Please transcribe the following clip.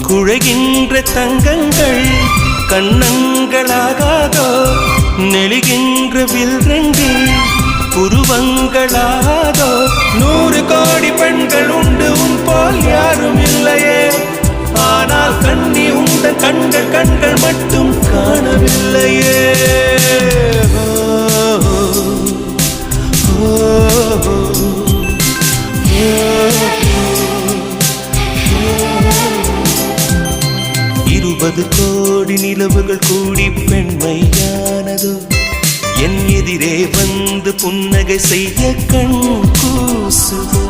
குழைகின்ற தங்கங்கள் கண்ணங்களாகாதோ நெளிகின்ற வில்ரங்கில் புருவங்களாகாதோ 100 கோடி பெண்கள் உண்டு உன் போல் யாரும் இல்லையே ஆனால் கண்ணி உண்ட கண்கள் கண்கள் மட்டும் காணவில்லையே இருபது கோடி நிலவுகள் கூடி பெண்மையானதோ என் எதிரே வந்து புன்னகை செய்ய கண் கூசுதோ